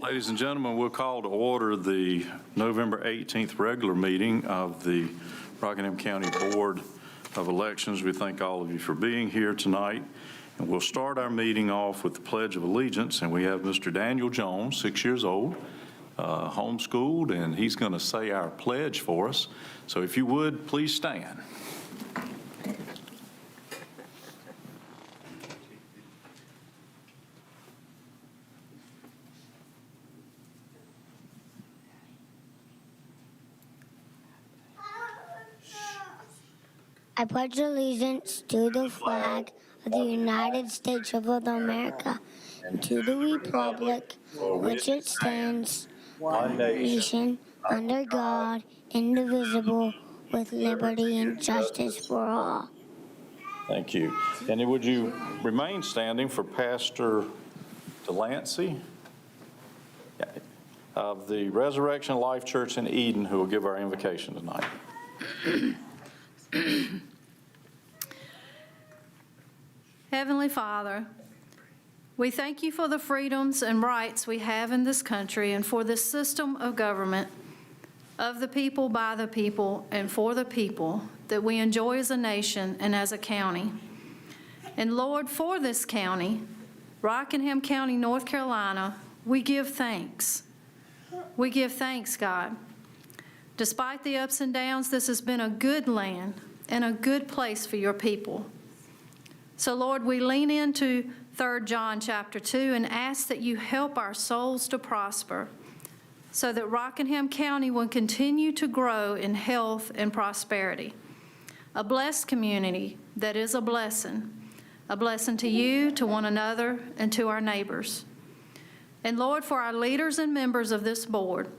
Ladies and gentlemen, we'll call to order the November 18th regular meeting of the Rockingham County Board of Elections. We thank all of you for being here tonight. And we'll start our meeting off with the Pledge of Allegiance. And we have Mr. Daniel Jones, 6 years old, homeschooled, and he's going to say our pledge for us. So if you would, please stand. I pledge allegiance to the flag of the United States of America and to the republic for which it stands, one nation, under God, indivisible, with liberty and justice for all. Thank you. And would you remain standing for Pastor Delancey of the Resurrection Life Church in Eden, who will give our invocation tonight. Heavenly Father, we thank you for the freedoms and rights we have in this country and for this system of government, of the people, by the people, and for the people that we enjoy as a nation and as a county. And Lord, for this county, Rockingham County, North Carolina, we give thanks. We give thanks, God. Despite the ups and downs, this has been a good land and a good place for your people. So, Lord, we lean into 3 John chapter 2 and ask that you help our souls to prosper so that Rockingham County will continue to grow in health and prosperity. A blessed community that is a blessing to you, to one another, and to our neighbors. And, Lord, for our leaders and members of this board,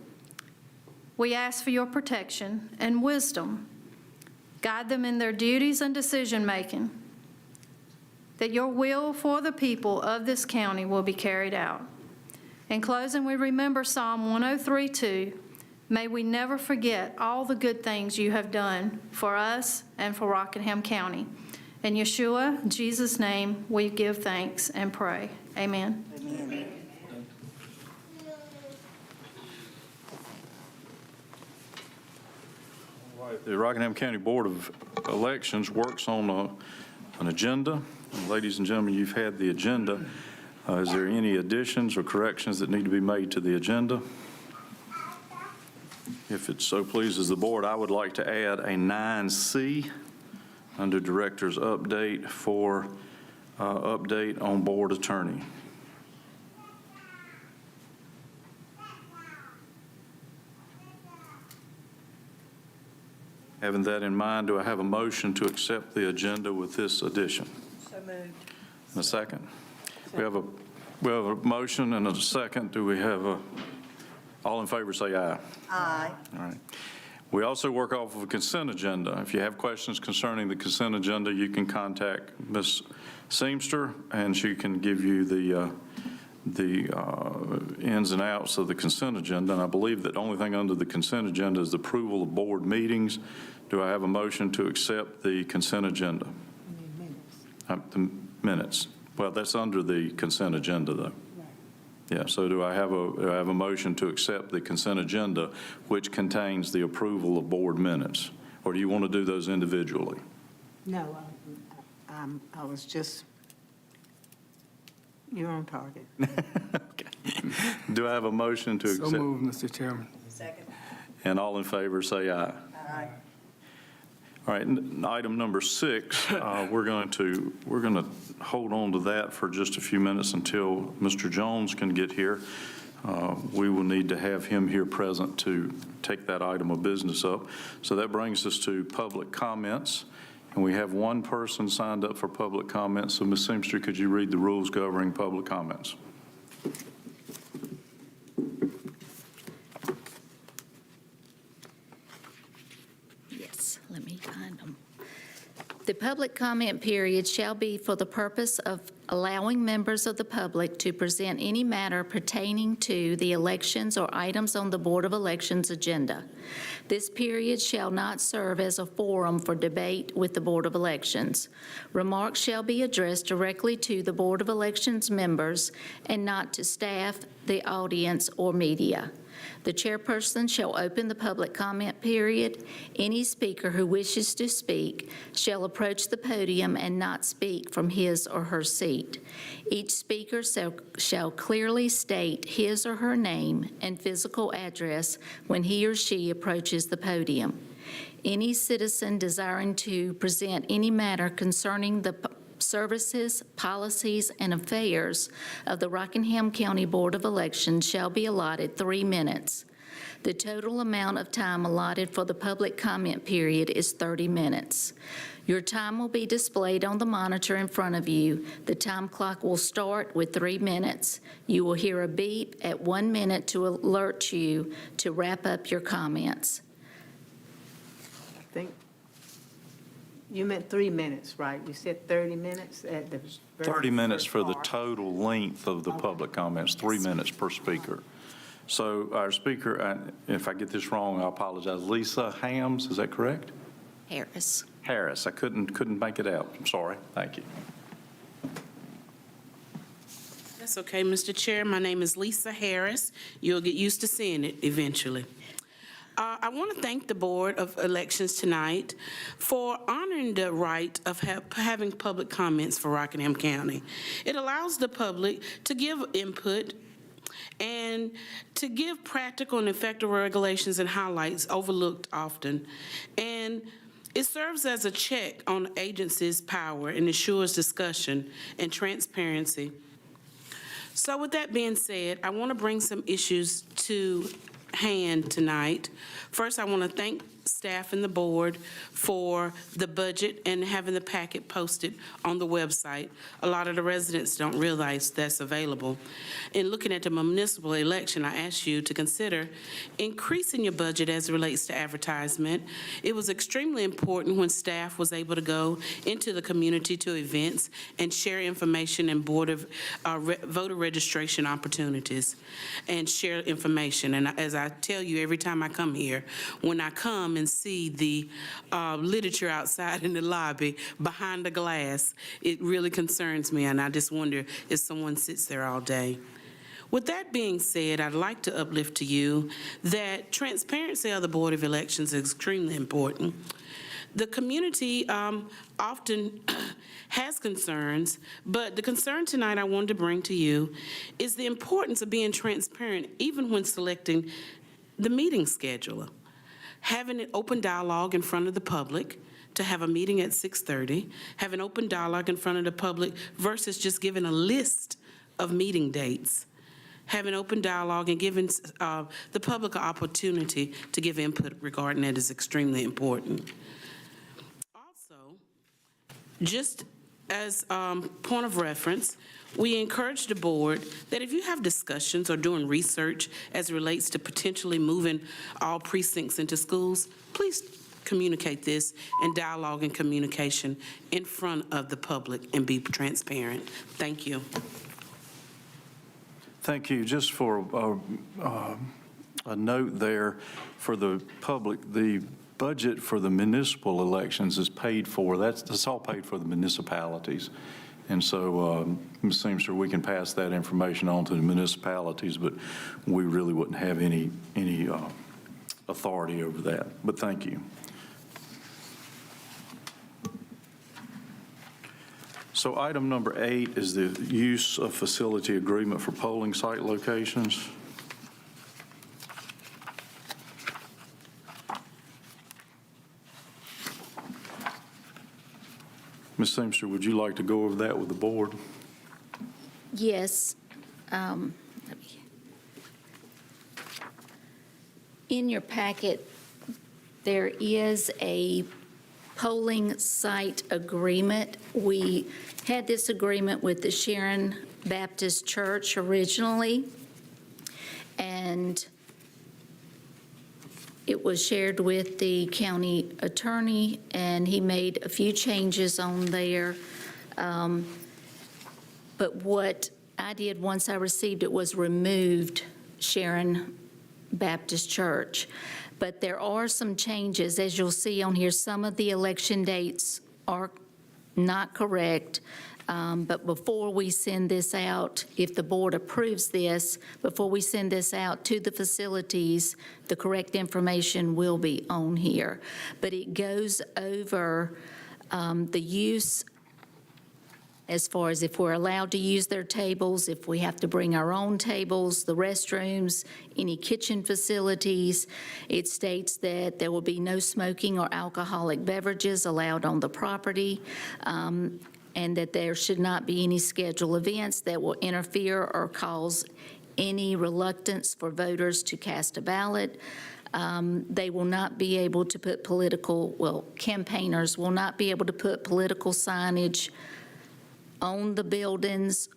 we ask for your protection and wisdom. Guide them in their duties and decision-making, that your will for the people of this county will be carried out. In closing, we remember Psalm 103:2. May we never forget all the good things you have done for us and for Rockingham County. In Yeshua, Jesus' name, we give thanks and pray. Amen. Amen. The Rockingham County Board of Elections works on an agenda. Ladies and gentlemen, you've had the agenda. Is there any additions or corrections that need to be made to the agenda? If it so pleases the board, I would like to add a 9C under Director's Update for update on board attorney. Having that in mind, do I have a motion to accept the agenda with this addition? So moved. And a second. We have a motion and a second. Do we have all in favor say aye. Aye. All right. We also work off of a consent agenda. If you have questions concerning the consent agenda, you can contact Ms. Seamster, and she can give you the ins and outs of the consent agenda. And I believe that the only thing under the consent agenda is the approval of board meetings. Do I have a motion to accept the consent agenda? The minutes. Well, that's under the consent agenda, though. Right. Yeah. So do I have a motion to accept the consent agenda, which contains the approval of board minutes, or do you want to do those individually? No, I was just. You're on target. Okay. Do I have a motion to accept? So moved, Mr. Chairman. Second. And all in favor say aye. Aye. All right, item number 6, we're going to hold on to that for just a few minutes until Mr. Jones can get here. We will need to have him here present to take that item of business up. So that brings us to public comments. And we have one person signed up for public comments. So Ms. Seamster, could you read the rules governing public comments? Yes, let me find them. The public comment period shall be for the purpose of allowing members of the public to present any matter pertaining to the elections or items on the Board of Elections agenda. This period shall not serve as a forum for debate with the Board of Elections. Remarks shall be addressed directly to the Board of Elections members and not to staff, the audience, or media. The chairperson shall open the public comment period. Any speaker who wishes to speak shall approach the podium and not speak from his or her seat. Each speaker shall clearly state his or her name and physical address when he or she approaches the podium. Any citizen desiring to present any matter concerning the services, policies, and affairs of the Rockingham County Board of Elections shall be allotted 3 minutes. The total amount of time allotted for the public comment period is 30 minutes. Your time will be displayed on the monitor in front of you. The time clock will start with 3 minutes. You will hear a beep at 1 minute to alert you to wrap up your comments. I think you meant 3 minutes, right? You said 30 minutes at the very 30 minutes first for the part. total length of the public comments, 3 minutes per speaker. So our speaker, if I get this wrong, I apologize, Lisa Hams, is that correct? Harris. Harris, I couldn't make it out. I'm sorry. Thank you. That's okay, Mr. Chair. My name is Lisa Harris. You'll get used to seeing it eventually. I want to thank the Board of Elections tonight for honoring the right of having public comments for Rockingham County. It allows the public to give input and to give practical and effective regulations and highlights overlooked often. And it serves as a check on the agency's power and ensures discussion and transparency. So with that being said, I want to bring some issues to hand tonight. First, I want to thank staff and the board for the budget and having the packet posted on the website. A lot of the residents don't realize that's available. In looking at the municipal election, I asked you to consider increasing your budget as it relates to advertisement. It was extremely important when staff was able to go into the community to events and share information and voter registration opportunities and share information. And as I tell you every time I come here, when I come and see the literature outside in the lobby behind the glass, it really concerns me, and I just wonder if someone sits there all day. With that being said, I'd like to uplift to you that transparency of the Board of Elections is extremely important. The community often has concerns, but the concern tonight I wanted to bring to you is the importance of being transparent even when selecting the meeting scheduler. Having an open dialogue in front of the public, to have a meeting at 6:30, have an open dialogue in front of the public versus just giving a list of meeting dates. Have an open dialogue and giving the public an opportunity to give input regarding that is extremely important. Also, just as point of reference, we encourage the board that if you have discussions or doing research as it relates to potentially moving all precincts into schools, please communicate this and dialogue and communication in front of the public and be transparent. Thank you. Thank you. Just for a note there, for the public, the budget for the municipal elections is paid for. That's all paid for the municipalities. And so, Ms. Seamster, we can pass that information on to the municipalities, but we really wouldn't have any authority over that. But thank you. So item number 8 is the use of facility agreement for polling site locations. Ms. Seamster, would you like to go over that with the board? Yes. In your packet, there is a polling site agreement. We had this agreement with the Sharon Baptist Church originally, and it was shared with the county attorney, and he made a few changes on there. But what I did once I received it was removed Sharon Baptist Church. But there are some changes, as you'll see on here. Some of the election dates are not correct. But before we send this out, if the board approves this, before we send this out to the facilities, the correct information will be on here. But it goes over the use as far as if we're allowed to use their tables, if we have to bring our own tables, the restrooms, any kitchen facilities. It states that there will be no smoking or alcoholic beverages allowed on the property, and that there should not be any scheduled events that will interfere or cause any reluctance for voters to cast a ballot. They will not be able to put campaigners will not be able to put political signage on the buildings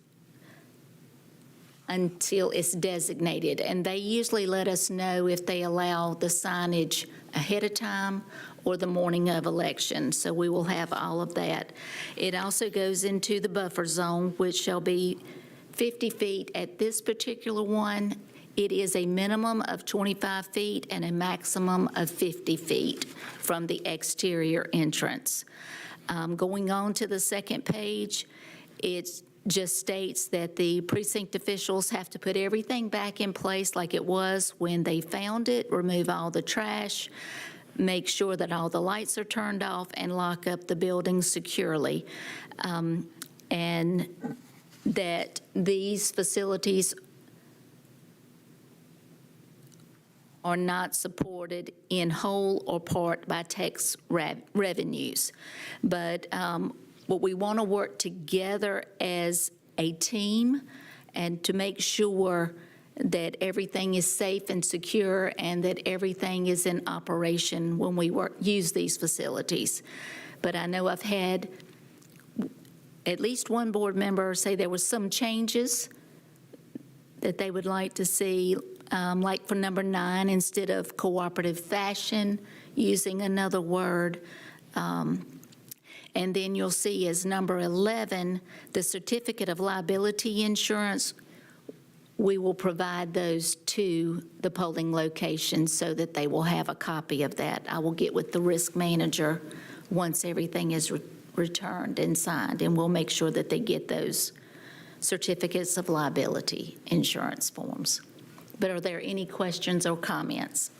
until it's designated. And they usually let us know if they allow the signage ahead of time or the morning of election. So we will have all of that. It also goes into the buffer zone, which shall be 50 feet. At this particular one, it is a minimum of 25 feet and a maximum of 50 feet from the exterior entrance. Going on to the second page, it just states that the precinct officials have to put everything back in place like it was when they found it, remove all the trash, make sure that all the lights are turned off, and lock up the building securely. And that these facilities are not supported in whole or part by tax revenues. But what we want to work together as a team and to make sure that everything is safe and secure and that everything is in operation when we use these facilities. But I know I've had at least one board member say there was some changes that they would like to see, like for number 9, instead of cooperative fashion, using another word. And then you'll see as number 11, the certificate of liability insurance, we will provide those to the polling locations so that they will have a copy of that. I will get with the risk manager once everything is returned and signed, and we'll make sure that they get those certificates of liability insurance forms. But are there any questions or comments?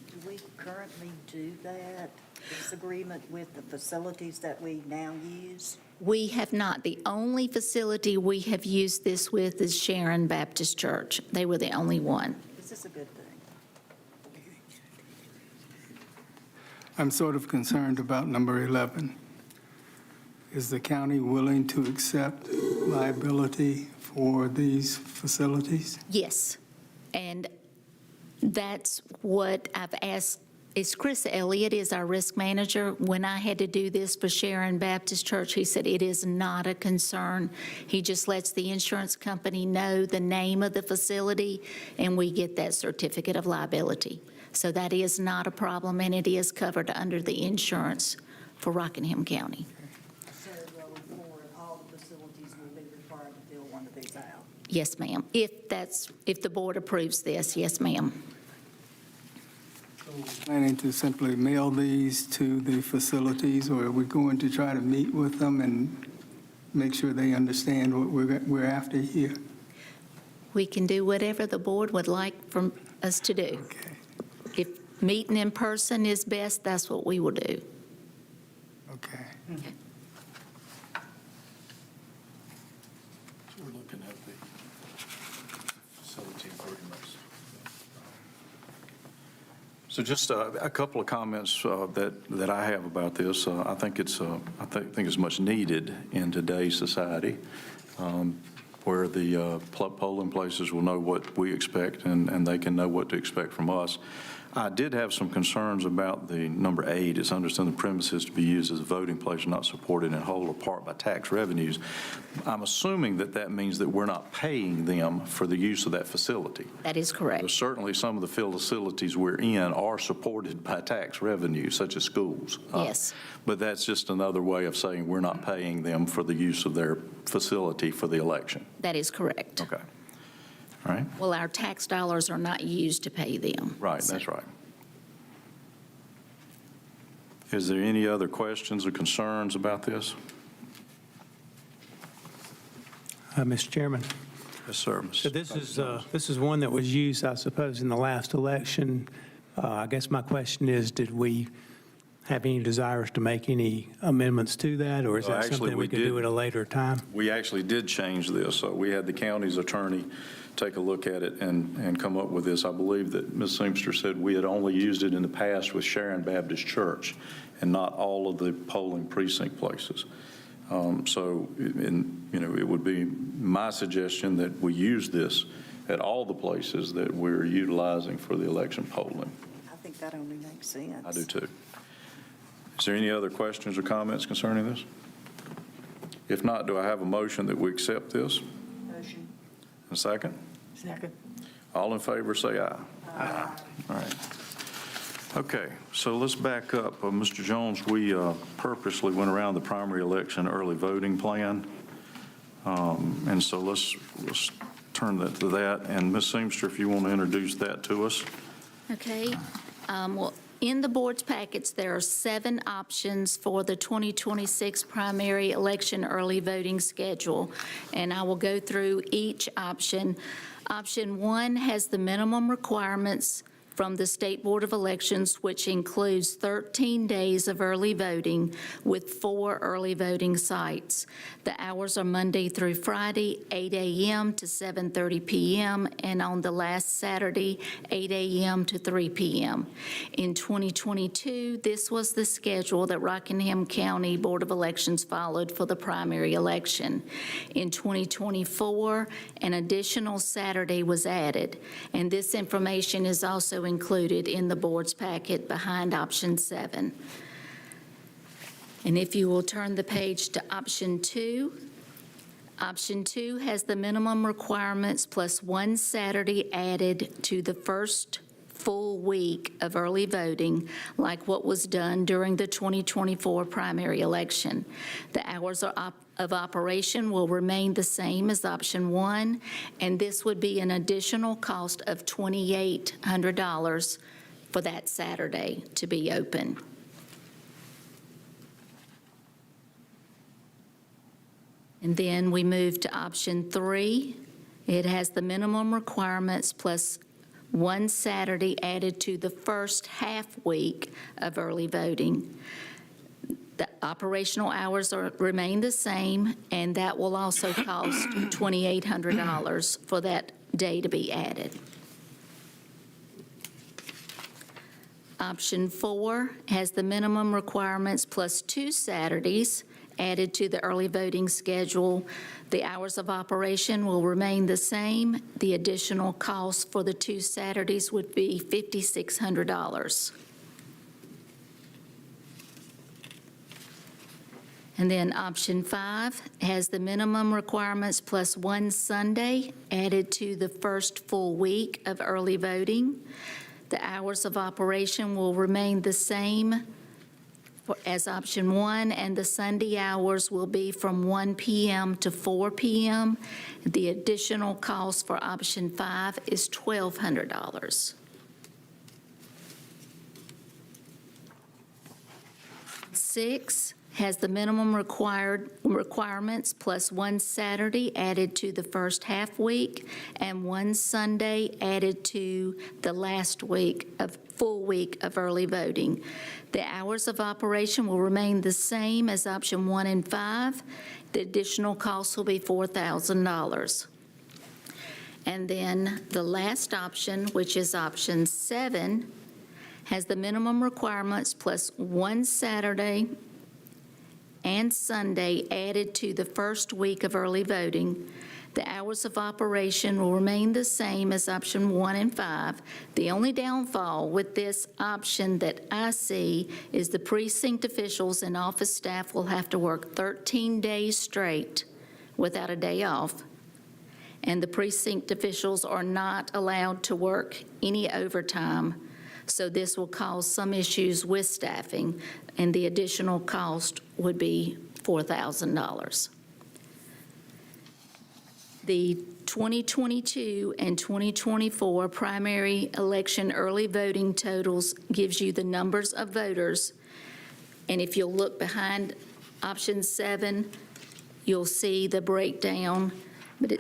Do we currently do that, this agreement with the facilities that we now use? We have not. The only facility we have used this with is Sharon Baptist Church. They were the only one. This is a good thing. I'm sort of concerned about number 11. Is the county willing to accept liability for these facilities? Yes. And that's what I've asked. Is Chris Elliott is our risk manager. When I had to do this for Sharon Baptist Church, he said it is not a concern. He just lets the insurance company know the name of the facility, and we get that certificate of liability. So that is not a problem, and it is covered under the insurance for Rockingham County. So going forward, all the facilities will be required to fill one of these out? Yes, ma'am. If the board approves this, yes, ma'am. Planning to simply mail these to the facilities, or are we going to try to meet with them and make sure they understand what we're after here? We can do whatever the board would like from us to do. Okay. If meeting in person is best, that's what we will do. Okay. So we're looking at the facility agreements. So just a couple of comments that I have about this. I think it's much needed in today's society. where the polling places will know what we expect, and they can know what to expect from us. I did have some concerns about the number 8. It's understood the premises to be used as a voting place not supported in whole or part by tax revenues. I'm assuming that that means that we're not paying them for the use of that facility. That is correct. Certainly, some of the facilities we're in are supported by tax revenue, such as schools. Yes. But that's just another way of saying we're not paying them for the use of their facility for the election. That is correct. Okay. All right. Well, our tax dollars are not used to pay them. Right, So- that's right. Is there any other questions or concerns about this? Mr. Chairman, Yes, sir. so this is one that was used, I suppose, in the last election. I guess my question is, did we have any desires to make any amendments to that, or is Well, that actually, something we we can did. do at a later time? We actually did change this. So we had the county's attorney take a look at it and come up with this. I believe that Ms. Seamster said we had only used it in the past with Sharon Baptist Church and not all of the polling precinct places. So, it would be my suggestion that we use this at all the places that we're utilizing for the election polling. I think that only makes sense. I do too. Is there any other questions or comments concerning this? If not, do I have a motion that we accept this? Motion. A second? Second. All in favor, say aye. Aye. All right. Okay, so let's back up. Mr. Jones, we purposely went around the primary election early voting plan. And so let's turn that to that. And Ms. Seamster, if you want to introduce that to us. Okay. Well, in the board's packets, there are 7 options for the 2026 primary election early voting schedule, and I will go through each option. Option 1 has the minimum requirements from the State Board of Elections, which includes 13 days of early voting with 4 early voting sites. The hours are Monday through Friday, 8 a.m. to 7:30 p.m., and on the last Saturday, 8 a.m. to 3 p.m. In 2022, this was the schedule that Rockingham County Board of Elections followed for the primary election. In 2024, an additional Saturday was added, and this information is also included in the board's packet behind option 7. And if you will turn the page to option 2, option 2 has the minimum requirements plus 1 Saturday added to the first full week of early voting, like what was done during the 2024 primary election. The hours of operation will remain the same as option 1, and this would be an additional cost of $2,800 for that Saturday to be open. And then we move to option 3. It has the minimum requirements plus 1 Saturday added to the first half week of early voting. The operational hours remain the same, and that will also cost $2,800 for that day to be added. Option 4 has the minimum requirements plus 2 Saturdays added to the early voting schedule. The hours of operation will remain the same. The additional cost for the 2 Saturdays would be $5,600. And then option 5 has the minimum requirements plus 1 Sunday added to the first full week of early voting. The hours of operation will remain the same as option 1, and the Sunday hours will be from 1 p.m. to 4 p.m. The additional cost for option 5 is $1,200. Six has the minimum requirements plus 1 Saturday added to the first half week and 1 Sunday added to the last full week of early voting. The hours of operation will remain the same as option 1 and 5. The additional cost will be $4,000. And then the last option, which is option 7, has the minimum requirements plus 1 Saturday and Sunday added to the first week of early voting. The hours of operation will remain the same as option 1 and 5. The only downfall with this option that I see is the precinct officials and office staff will have to work 13 days straight without a day off. And the precinct officials are not allowed to work any overtime. So this will cause some issues with staffing, and the additional cost would be $4,000. The 2022 and 2024 primary election early voting totals gives you the numbers of voters. And if you'll look behind option 7, you'll see the breakdown, but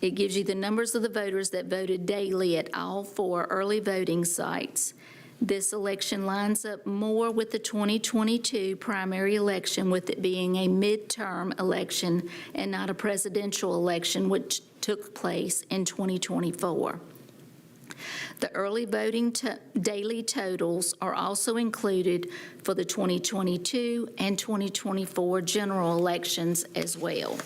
it gives you the numbers of the voters that voted daily at all 4 early voting sites. This election lines up more with the 2022 primary election, with it being a midterm election and not a presidential election, which took place in 2024. The early voting daily totals are also included for the 2022 and 2024 general elections as well.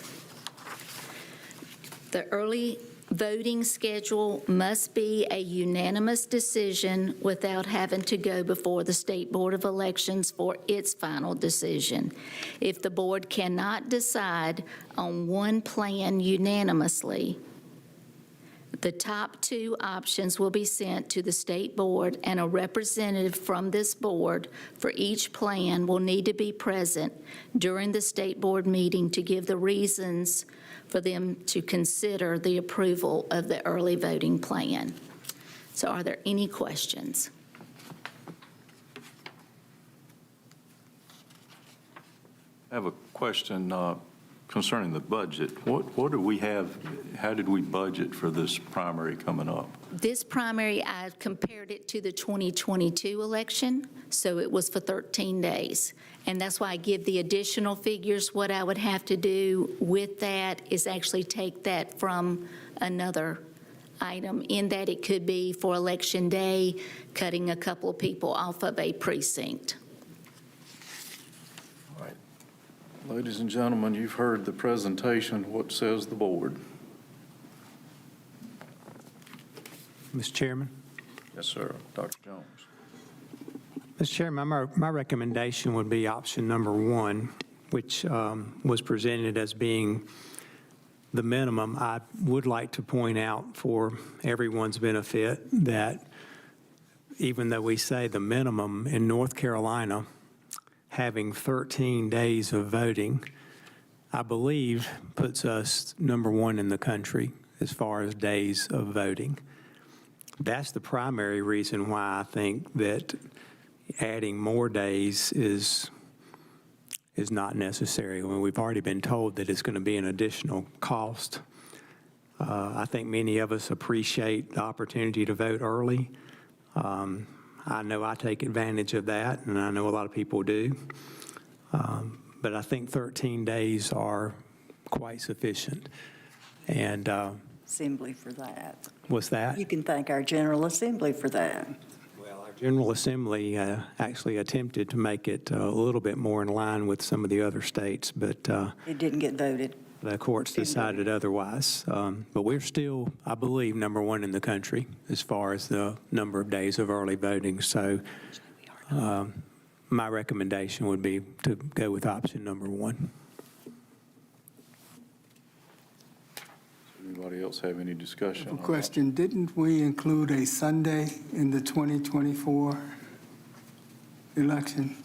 The early voting schedule must be a unanimous decision without having to go before the State Board of Elections for its final decision. If the board cannot decide on one plan unanimously, the top 2 options will be sent to the State Board, and a representative from this board for each plan will need to be present during the State Board meeting to give the reasons for them to consider the approval of the early voting plan. So are there any questions? I have a question concerning the budget. What do we have, how did we budget for this primary coming up? This primary, I compared it to the 2022 election, so it was for 13 days. And that's why I give the additional figures. What I would have to do with that is actually take that from another item, in that it could be for Election Day, cutting a couple of people off of a precinct. All right. Ladies and gentlemen, you've heard the presentation. What says the board? Mr. Chairman? Yes, sir. Dr. Jones. Mr. Chairman, my recommendation would be option number 1, which was presented as being the minimum. I would like to point out for everyone's benefit that even though we say the minimum, in North Carolina, having 13 days of voting, I believe puts us number 1 in the country as far as days of voting. That's the primary reason why I think that adding more days is not necessary. I mean, we've already been told that it's going to be an additional cost. I think many of us appreciate the opportunity to vote early. I know I take advantage of that, and I know a lot of people do. But I think 13 days are quite sufficient. And Assembly for that. what's that? You can thank our General Assembly for that. Well, our General Assembly actually attempted to make it a little bit more in line with some of the other states, but It didn't get voted. the courts decided otherwise. But we're still, I believe, number 1 in the country as far as the number of days of early voting. So my recommendation would be to go with option number 1. Anybody else have any discussion? on that? Question, didn't we include a Sunday in the 2024 election?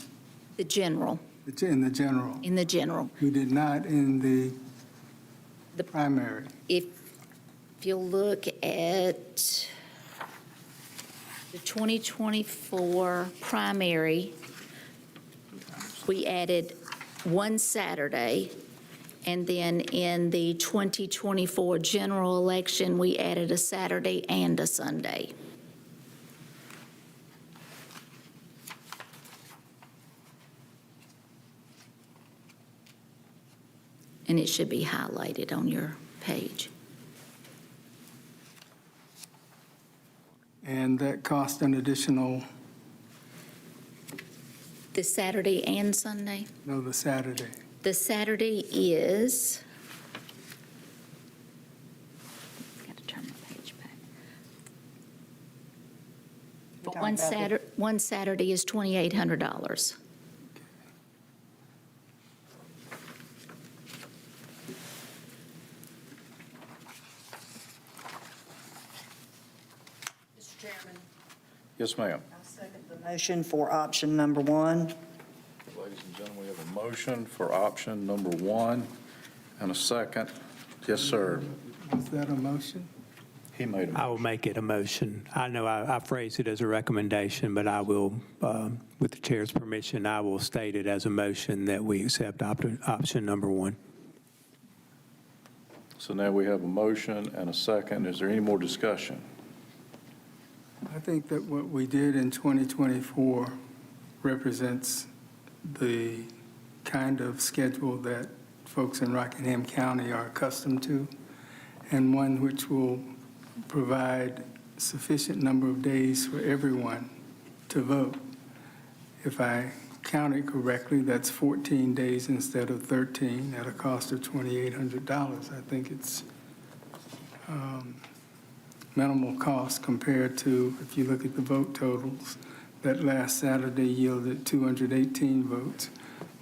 The general, In the general? in the general. We did not in the The- primary. If you'll look at the 2024 primary, we added one Saturday, and then in the 2024 general election, we added a Saturday and a Sunday. And it should be highlighted on your page. And that cost an additional, The Saturday and Sunday? no, the Saturday. The Saturday is But talking about the- one Saturday is $2,800. Mr. Chairman, Yes, ma'am. I second the motion for option number 1. Ladies and gentlemen, we have a motion for option number 1 and a second. Yes, sir. Was that a motion? He made a I will motion. make it a motion. I know I phrased it as a recommendation, but I will, with the chair's permission, I will state it as a motion that we accept option number 1. So now we have a motion and a second. Is there any more discussion? I think that what we did in 2024 represents the kind of schedule that folks in Rockingham County are accustomed to, and one which will provide sufficient number of days for everyone to vote. If I counted correctly, that's 14 days instead of 13 at a cost of $2,800. I think it's minimal cost compared to, if you look at the vote totals, that last Saturday yielded 218 votes,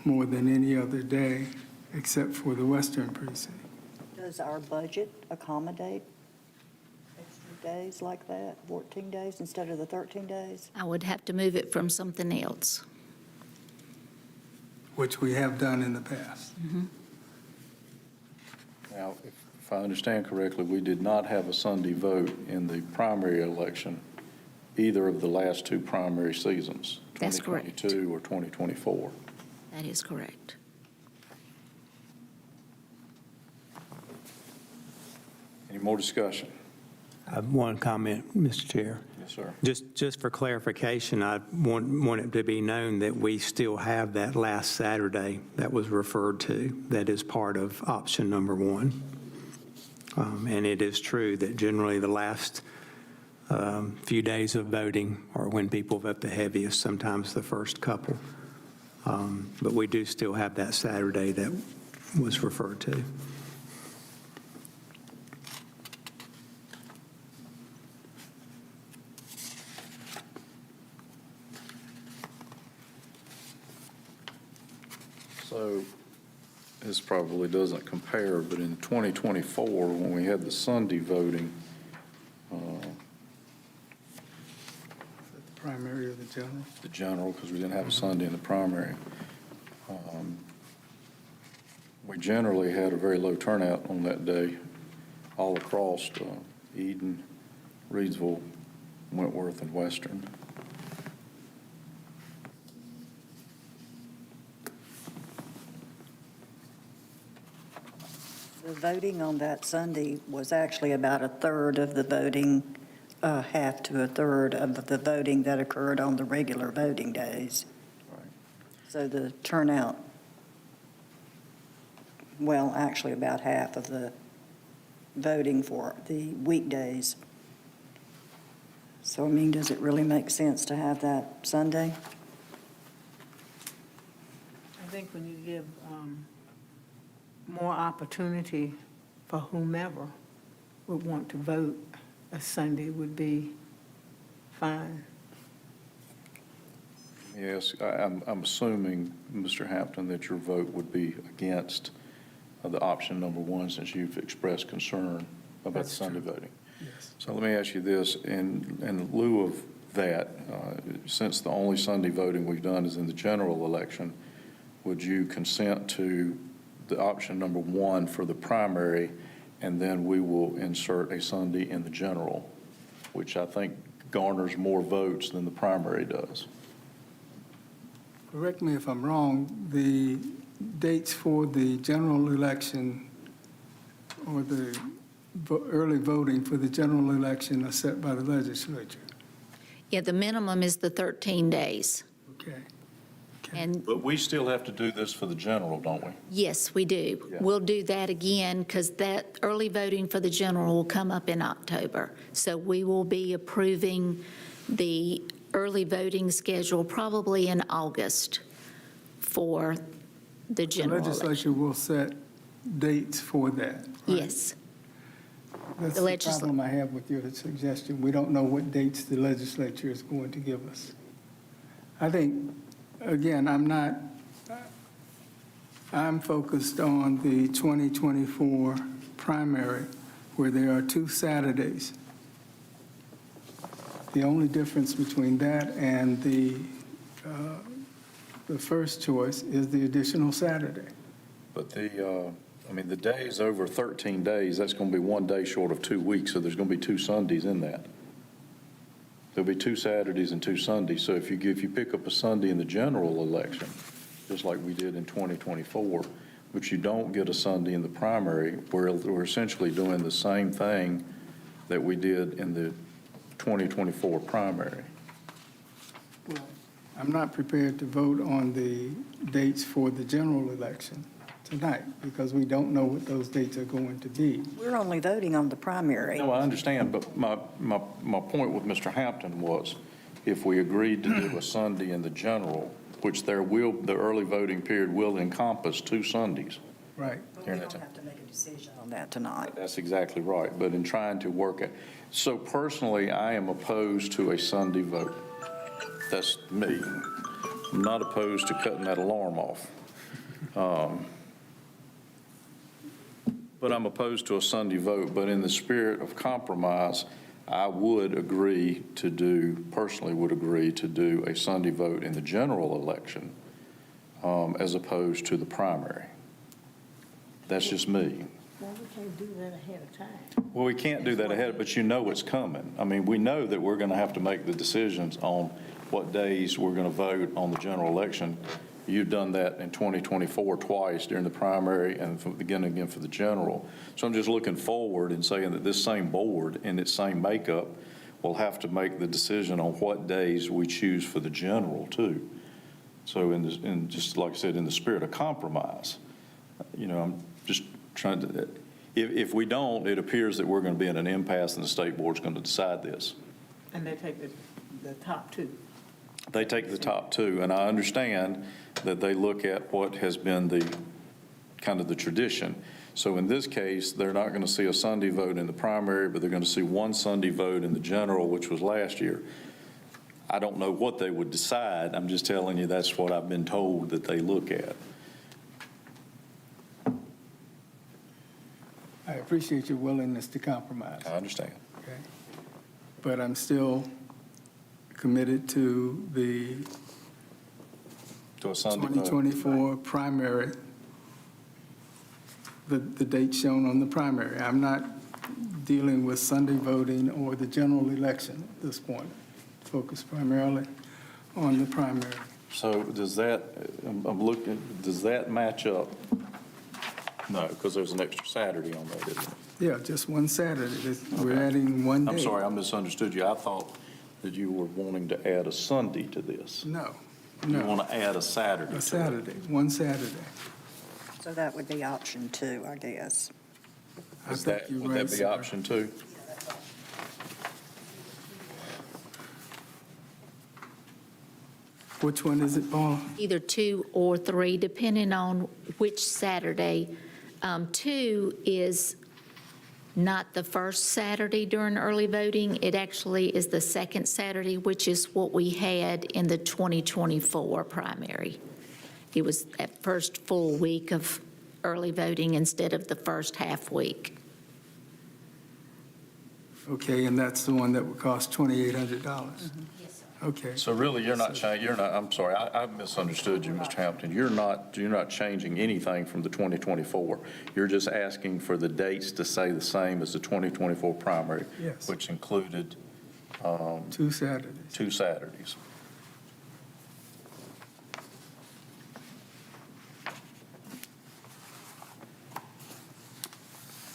more than any other day except for the Western Precinct. Does our budget accommodate extra days like that, 14 days instead of the 13 days? I would have to move it from something else. Which we have done in the past. Now, if I understand correctly, we did not have a Sunday vote in the primary election, either of the last two primary seasons. That's correct. 2022 or 2024. That is correct. Any more discussion? I have one comment, Mr. Chair. Yes, sir. Just for clarification, I want it to be known that we still have that last Saturday that was referred to, that is part of option number 1. And it is true that generally the last few days of voting are when people vote the heaviest, sometimes the first couple. But we do still have that Saturday that was referred to. So this probably doesn't compare, but in 2024, when we had the Sunday voting, The primary or the general? the general, because we didn't have a Sunday in the primary, we generally had a very low turnout on that day all across Eden, Reidsville, Wentworth, and Western. The voting on that Sunday was actually about a third of the voting, half to a third of the voting that occurred on the regular voting days. Right. So the turnout, well, actually about half of the voting for the weekdays. So, I mean, does it really make sense to have that Sunday? I think when you give more opportunity for whomever would want to vote, a Sunday would be fine. Yes, I'm assuming, Mr. Hampton, that your vote would be against the option number 1, since you've expressed concern about That's Sunday true. voting. Yes. So let me ask you this, in lieu of that, since the only Sunday voting we've done is in the general election, would you consent to the option number 1 for the primary, and then we will insert a Sunday in the general, which I think garners more votes than the primary does? Correct me if I'm wrong, the dates for the general election or the early voting for the general election are set by the legislature. Yeah, the minimum is the 13 days. Okay. And But we still have to do this for the general, don't we? yes, we do. Yeah. We'll do that again because that early voting for the general will come up in October. So we will be approving the early voting schedule probably in August for the The general election. legislature will set dates for that. right? Yes. That's The the legisl- problem I have with your suggestion. We don't know what dates the legislature is going to give us. I think, again, I'm focused on the 2024 primary, where there are 2 Saturdays. The only difference between that and the first choice is the additional Saturday. But the days over 13 days, that's going to be 1 day short of 2 weeks, so there's going to be 2 Sundays in that. There'll be 2 Saturdays and 2 Sundays. So if you pick up a Sunday in the general election, just like we did in 2024, but you don't get a Sunday in the primary, we're essentially doing the same thing that we did in the 2024 primary. Well, I'm not prepared to vote on the dates for the general election tonight, because we don't know what those dates are going to be. We're only voting on the primary. No, I understand, but my point with Mr. Hampton was, if we agreed to do a Sunday in the general, which the early voting period will encompass 2 Sundays. Right. But we don't have to make a decision on that tonight. That's exactly right, but in trying to work it. So personally, I am opposed to a Sunday vote. That's me. I'm not opposed to cutting that alarm off. But I'm opposed to a Sunday vote, but in the spirit of compromise, I would personally would agree to do a Sunday vote in the general election as opposed to the primary. That's just me. Well, we can't do that ahead of time. Well, we can't do that ahead, but you know it's coming. I mean, we know that we're going to have to make the decisions on what days we're going to vote on the general election. You've done that in 2024 twice during the primary and again for the general. So I'm just looking forward and saying that this same board in its same makeup will have to make the decision on what days we choose for the general too. So just like I said, in the spirit of compromise, I'm just trying to, if we don't, it appears that we're going to be in an impasse and the state board's going to decide this. And they take the top 2. They take the top 2, and I understand that they look at what has been the kind of the tradition. So in this case, they're not going to see a Sunday vote in the primary, but they're going to see 1 Sunday vote in the general, which was last year. I don't know what they would decide. I'm just telling you that's what I've been told that they look at. I appreciate your willingness to compromise. I understand. Okay. But I'm still committed to the To a Sunday vote. 2024 primary, the date shown on the primary. I'm not dealing with Sunday voting or the general election at this point. Focus primarily on the primary. So does that, I'm looking, does that match up? No, because there's an extra Saturday on that, isn't it? Yeah, just 1 Saturday. We're adding 1 day. I'm sorry, I misunderstood you. I thought that you were wanting to add a Sunday to this. No, You no, want to add a Saturday to a it. Saturday, 1 Saturday. So that would be option 2, I guess. I Is think that, you're would right, that be sir. option 2? Which one is it, Paula? Either 2 or 3, depending on which Saturday. 2 is not the first Saturday during early voting. It actually is the second Saturday, which is what we had in the 2024 primary. It was that first full week of early voting instead of the first half week. Okay, and that's the one that would cost $2,800? Yes, sir. Okay. So really, I'm sorry, I misunderstood you, Mr. Hampton. You're not changing anything from the 2024. You're just asking for the dates to say the same as the 2024 primary, Yes. which included 2 Saturdays. 2 Saturdays.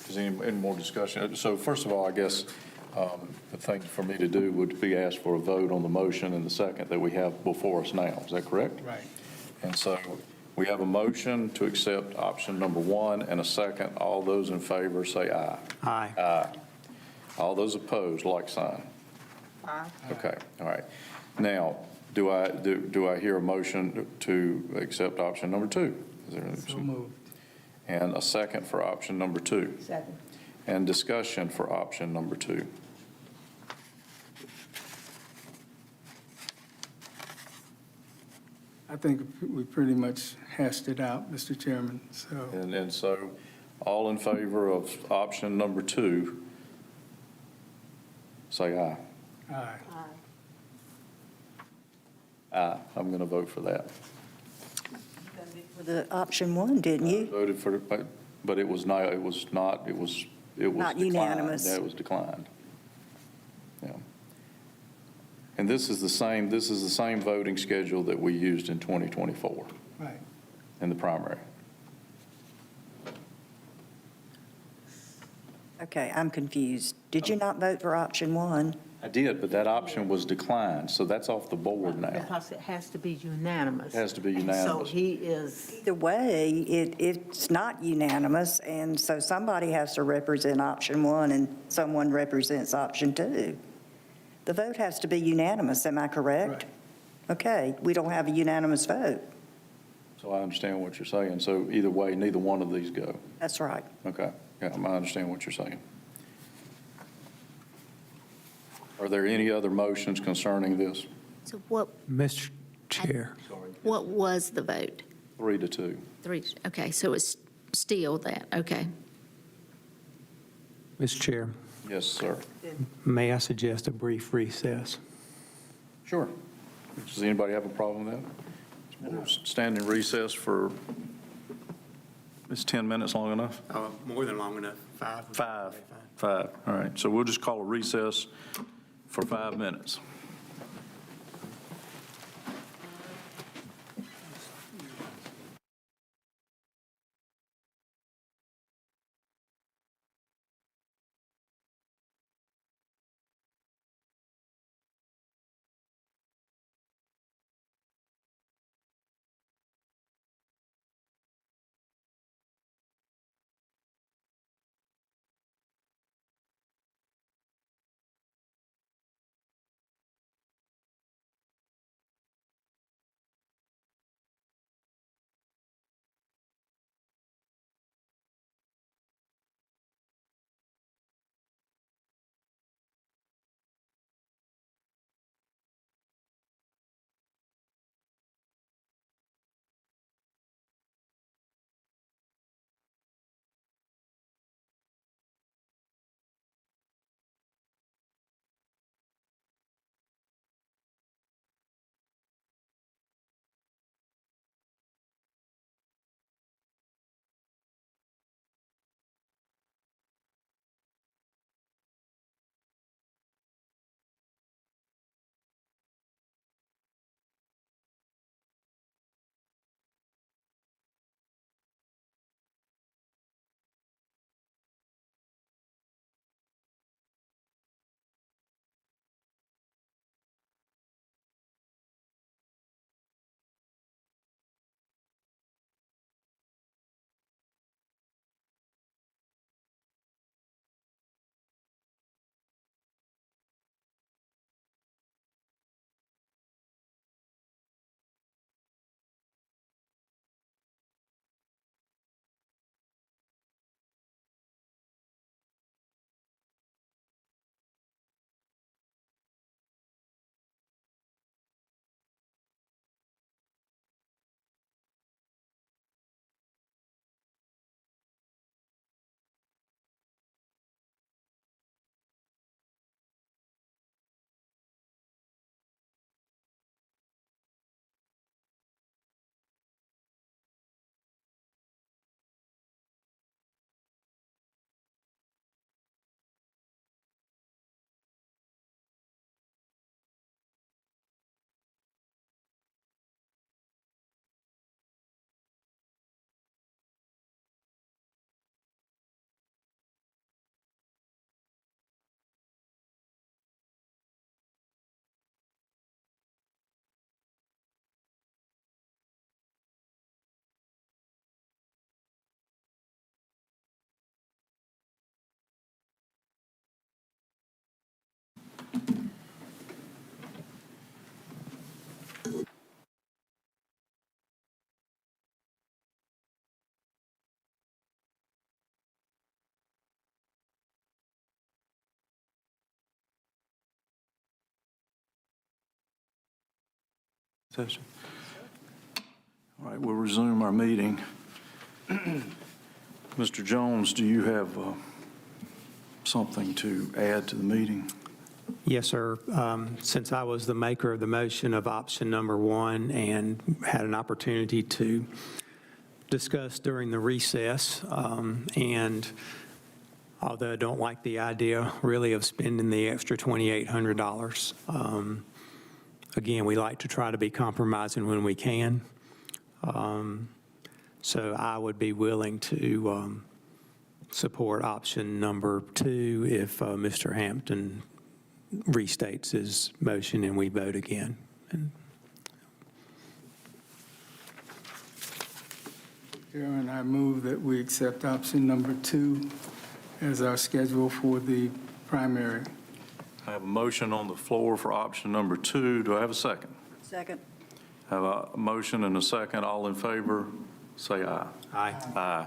Is there any more discussion? So first of all, I guess the thing for me to do would be ask for a vote on the motion and the second that we have before us now. Is that correct? Right. And so we have a motion to accept option number 1 and a second. All those in favor say aye. Aye. Aye. All those opposed, like sign. Aye. Okay, all right. Now, do I hear a motion to accept option number 2? Is there So moved. And a second for option number 2? Second. And discussion for option number 2. I think we pretty much hashed it out, Mr. Chairman, so. And so, all in favor of option number 2, say aye. Aye. Aye, I'm going to vote for that. For the option 1, didn't you? Voted for, but it was not, it was Not declined. unanimous. Yeah, it was declined. Yeah. And this is the same voting schedule that we used in 2024 Right. in the primary. Okay, I'm confused. Did you not vote for option 1? I did, but that option was declined, so that's off the board now. Because it has to be unanimous. It has to be So unanimous. he is, Either way, it's not unanimous, and so somebody has to represent option 1 and someone represents option 2. The vote has to be unanimous, am I correct? Okay, we don't have a unanimous vote. So I understand what you're saying. So either way, neither one of these go. That's right. Okay, yeah, I understand what you're saying. Are there any other motions concerning this? So what Mr. Chair, was the vote? 3-2. 3, okay, so it's still that, okay. Mr. Chair, Yes, sir. may I suggest a brief recess? Sure. Does anybody have a problem with that? We'll stand in recess for, is 10 minutes long enough? More than long enough, 5. 5. All right, so we'll just call a recess for 5 minutes. Session. All right, we'll resume our meeting. Mr. Jones, do you have something to add to the meeting? Yes, sir. Since I was the maker of the motion of option number one and had an opportunity to discuss during the recess, and although I don't like the idea really of spending the extra $2,800, again, we like to try to be compromising when we can. So I would be willing to support option number two if Mr. Hampton restates his motion and we vote again. Chairman, I move that we accept option number two as our schedule for the primary. I have a motion on the floor for option number two. Do I have a second? Second. I have a motion and a second. All in favor, say aye. Aye. Aye.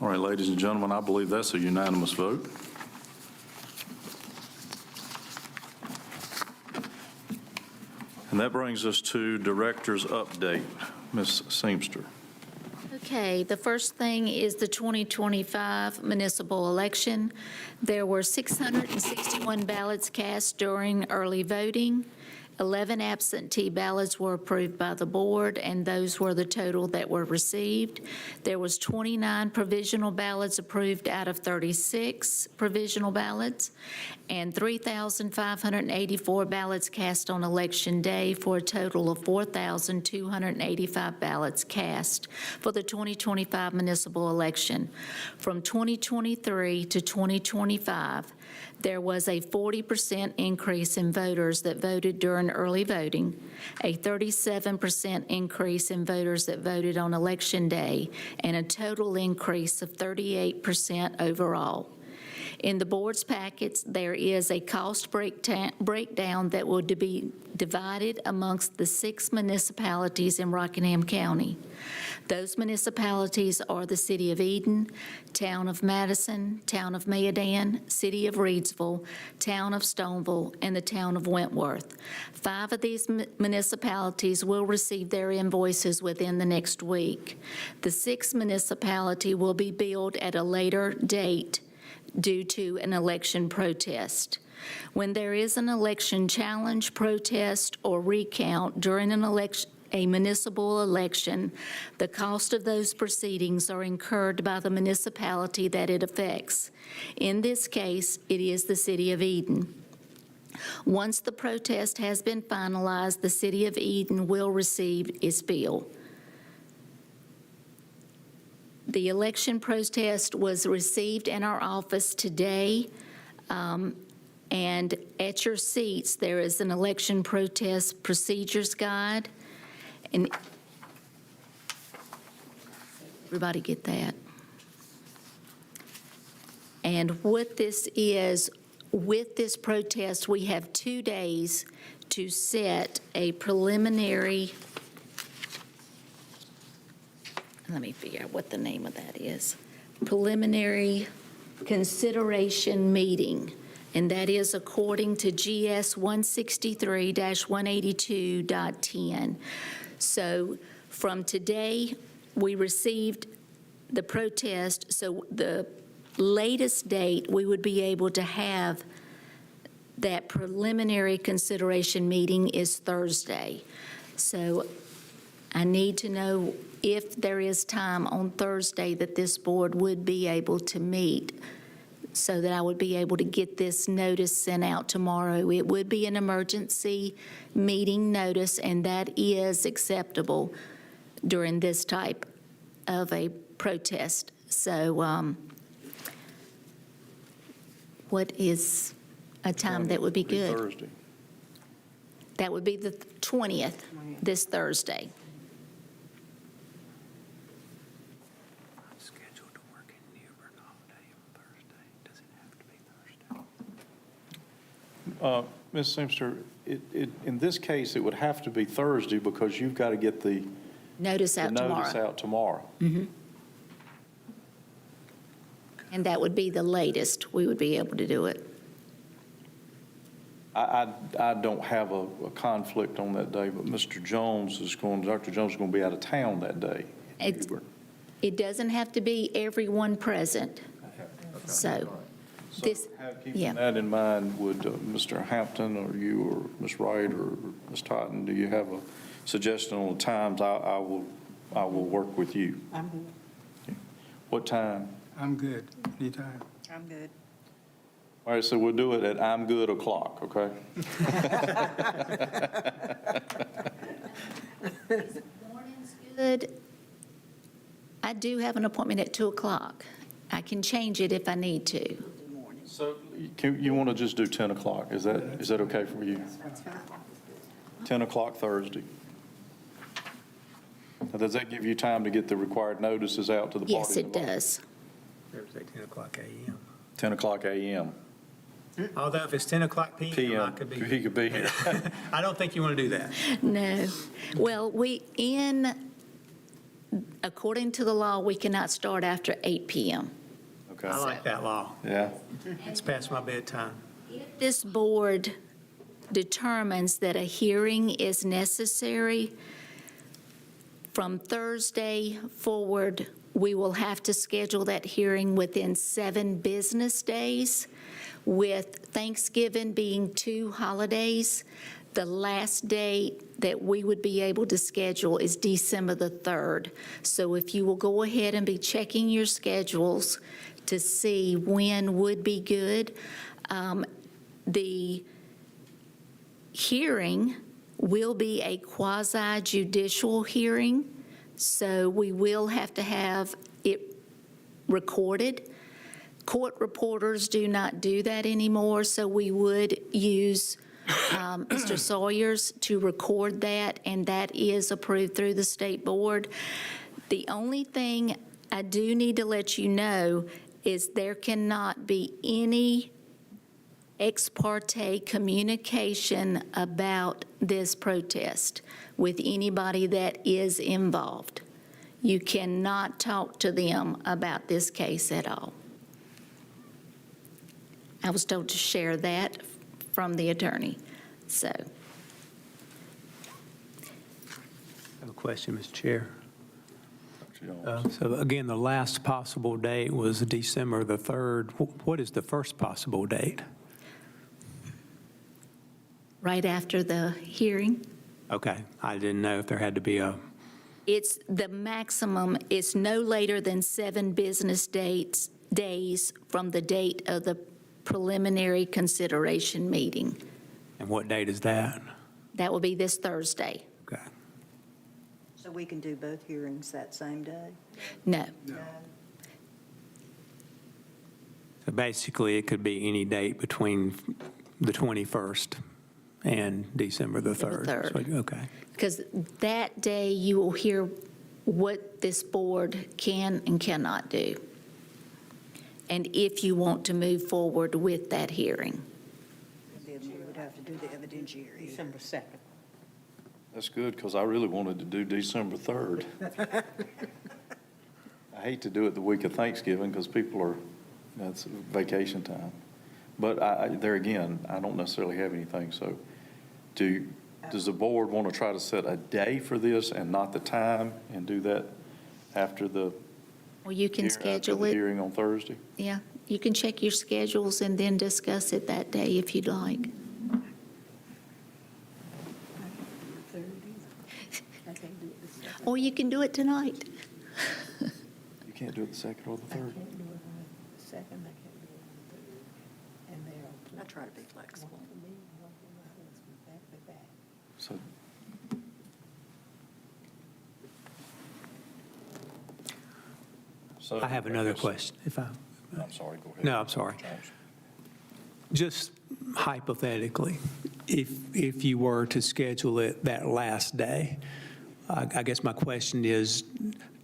All right, ladies and gentlemen, I believe that's a unanimous vote. And that brings us to Director's Update. Ms. Seamster. Okay, the first thing is the 2025 municipal election. There were 661 ballots cast during early voting. 11 absentee ballots were approved by the board, and those were the total that were received. There was 29 provisional ballots approved out of 36 provisional ballots, and 3,584 ballots cast on Election Day for a total of 4,285 ballots cast for the 2025 municipal election. From 2023 to 2025, there was a 40% increase in voters that voted during early voting, a 37% increase in voters that voted on Election Day, and a total increase of 38% overall. In the board's packets, there is a cost breakdown that will be divided amongst the 6 municipalities in Rockingham County. Those municipalities are the City of Eden, Town of Madison, Town of Mayodan, City of Reidsville, Town of Stoneville, and the Town of Wentworth. 5 of these municipalities will receive their invoices within the next week. The 6th municipality will be billed at a later date due to an election protest. When there is an election challenge, protest, or recount during a municipal election, the cost of those proceedings are incurred by the municipality that it affects. In this case, it is the City of Eden. Once the protest has been finalized, the City of Eden will receive its bill. The election protest was received in our office today, and at your seats, there is an election protest procedures guide. And everybody get that? And what this is, with this protest, we have 2 days to set a preliminary, let me figure out what the name of that is, preliminary consideration meeting. And that is according to GS 163-182.10. So from today, we received the protest, so the latest date we would be able to have that preliminary consideration meeting is Thursday. So I need to know if there is time on Thursday that this board would be able to meet so that I would be able to get this notice sent out tomorrow. It would be an emergency meeting notice, and that is acceptable during this type of a protest. So what is a time that would be good? Thursday. That would be the 20th, this Thursday. Scheduled to work in Newbern all day on Thursday. Does it have to be Thursday? Ms. Seamster, in this case, it would have to be Thursday because you've got to get the Notice out tomorrow. notice out tomorrow. And that would be the latest we would be able to do it. I don't have a conflict on that day, but Dr. Jones is going to be out of town that day. It doesn't have to be everyone present. So, this, Keeping yeah. that in mind, would Mr. Hampton or you or Ms. Wright or Ms. Totten, do you have a suggestion on the times? I will work with you. I'm good. What time? I'm good, anytime. I'm good. All right, so we'll do it at I'm good o'clock, okay? Morning's good. I do have an appointment at 2 o'clock. I can change it if I need to. So you want to just do 10 o'clock? Is that okay for you? 10 o'clock Thursday. Now, does that give you time to get the required notices out to the parties? Yes, it does. Thursday, 10 o'clock a.m. 10 o'clock a.m. Although if it's 10 o'clock p.m., I could be. He could be here. I don't think you want to do that. No. Well, according to the law, we cannot start after 8 p.m. Okay. I like that law. Yeah. It's past my bedtime. If this board determines that a hearing is necessary, from Thursday forward, we will have to schedule that hearing within 7 business days, with Thanksgiving being 2 holidays. The last day that we would be able to schedule is December the 3rd. So if you will go ahead and be checking your schedules to see when would be good. The hearing will be a quasi-judicial hearing, so we will have to have it recorded. Court reporters do not do that anymore, so we would use Mr. Sawyer's to record that, and that is approved through the state board. The only thing I do need to let you know is there cannot be any ex parte communication about this protest with anybody that is involved. You cannot talk to them about this case at all. I was told to share that from the attorney, so. I have a question, Mr. Chair. So again, the last possible date was December the 3rd. What is the first possible date? Right after the hearing, Okay, I didn't know if there had to be a, it's the maximum, it's no later than 7 business days from the date of the preliminary consideration meeting. and what date is that? That will be this Thursday. Okay. So we can do both hearings that same day? No, So basically, it could be any date between the 21st and December the 3rd. 3rd. So, okay. because that day you will hear what this board can and cannot do, and if you want to move forward with that hearing. Then we would have to do the evidentiary. December 2nd. That's good, because I really wanted to do December 3rd. I hate to do it the week of Thanksgiving, because people are, that's vacation time. But there again, I don't necessarily have anything, so does the board want to try to set a day for this and not the time, and do that after the Well, you can schedule it, hearing on Thursday? yeah. You can check your schedules and then discuss it that day if you'd like. Or you can do it tonight. You can't do it the 2nd or the 3rd. I try to be flexible. So I have another question, if I, I'm sorry, go ahead. No, I'm sorry. just hypothetically, if you were to schedule it that last day, I guess my question is,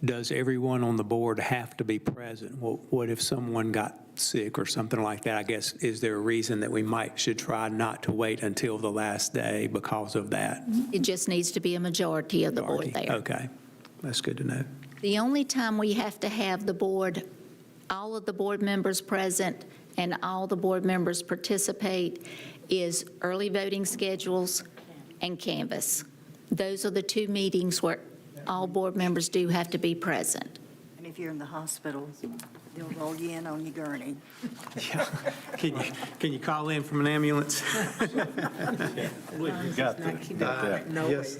does everyone on the board have to be present? What if someone got sick or something like that? I guess, is there a reason that we should try not to wait until the last day because of that? It just needs to be a majority of the board there. Okay, that's good to know. The only time we have to have the board, all of the board members present and all the board members participate is early voting schedules and canvass. Those are the two meetings where all board members do have to be present. And if you're in the hospital, they'll roll you in on your gurney. Can you call in from an ambulance? Got that. Yes.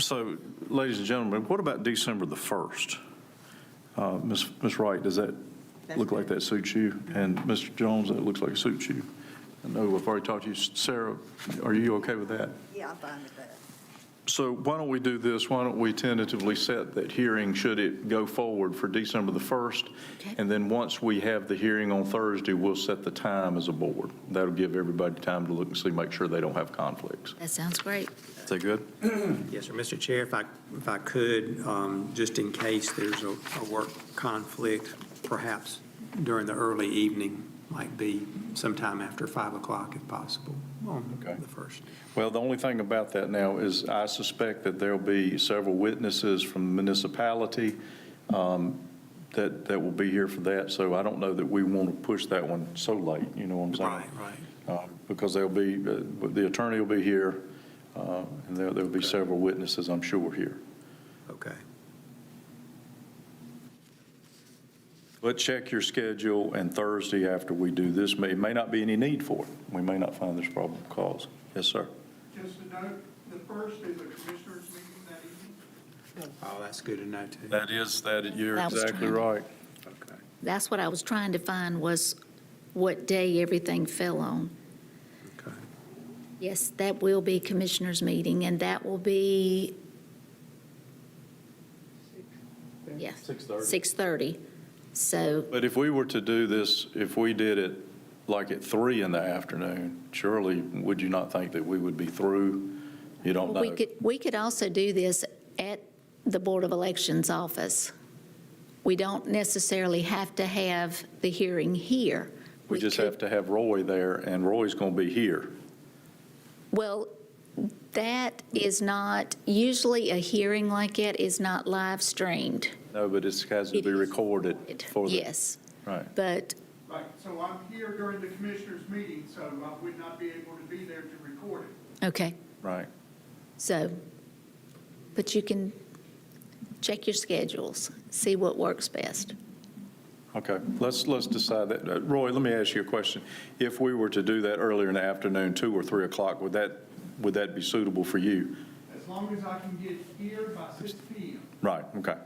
So, ladies and gentlemen, what about December the 1st? Ms. Wright, does that look like that suits you? And Mr. Jones, that looks like it suits you? I know I've already talked to you. Sarah, are you okay with that? Yeah, I'm fine with that. So why don't we do this? Why don't we tentatively set that hearing, should it go forward, for December the 1st? Okay. And then once we have the hearing on Thursday, we'll set the time as a board. That'll give everybody time to look and see, make sure they don't have conflicts. That sounds great. Is that good? Yes, sir. Mr. Chair, if I could, just in case there's a work conflict, perhaps during the early evening, might be sometime after 5 o'clock if possible on Okay. the 1st. Well, the only thing about that now is I suspect that there'll be several witnesses from the municipality that will be here for that. So I don't know that we want to push that one so late, you know what I'm saying? Right. Because there'll be, the attorney will be here, and there'll be several witnesses, I'm sure, here. Okay. But check your schedule, and Thursday after we do this, it may not be any need for it. We may not find this problem cause. Yes, sir. Just a note, the 1st is a commissioners meeting that evening. Oh, that's good to know, too. You're That was exactly trying to- right. Okay. That's what I was trying to find, was what day everything fell on. Okay. Yes, that will be commissioners' meeting, and that will be, yeah, 6:30. So, But if we were to do this, if we did it like at 3 in the afternoon, surely, would you not think that we would be through? You don't know. we could also do this at the Board of Elections office. We don't necessarily have to have the hearing here. We just could- have to have Roy there, and Roy's going to be here. Well, that is not, usually a hearing like that is not live streamed. No, but it has to It be is. recorded for the. Yes, Right. but, Right, so I'm here during the commissioners meeting, so I would not be able to be there to record it. okay, Right. so, but you can check your schedules, see what works best. Okay, let's decide that. Roy, let me ask you a question. If we were to do that earlier in the afternoon, 2 or 3 o'clock, would that be suitable for you? As long as I can get here by 6 p.m. Right, okay.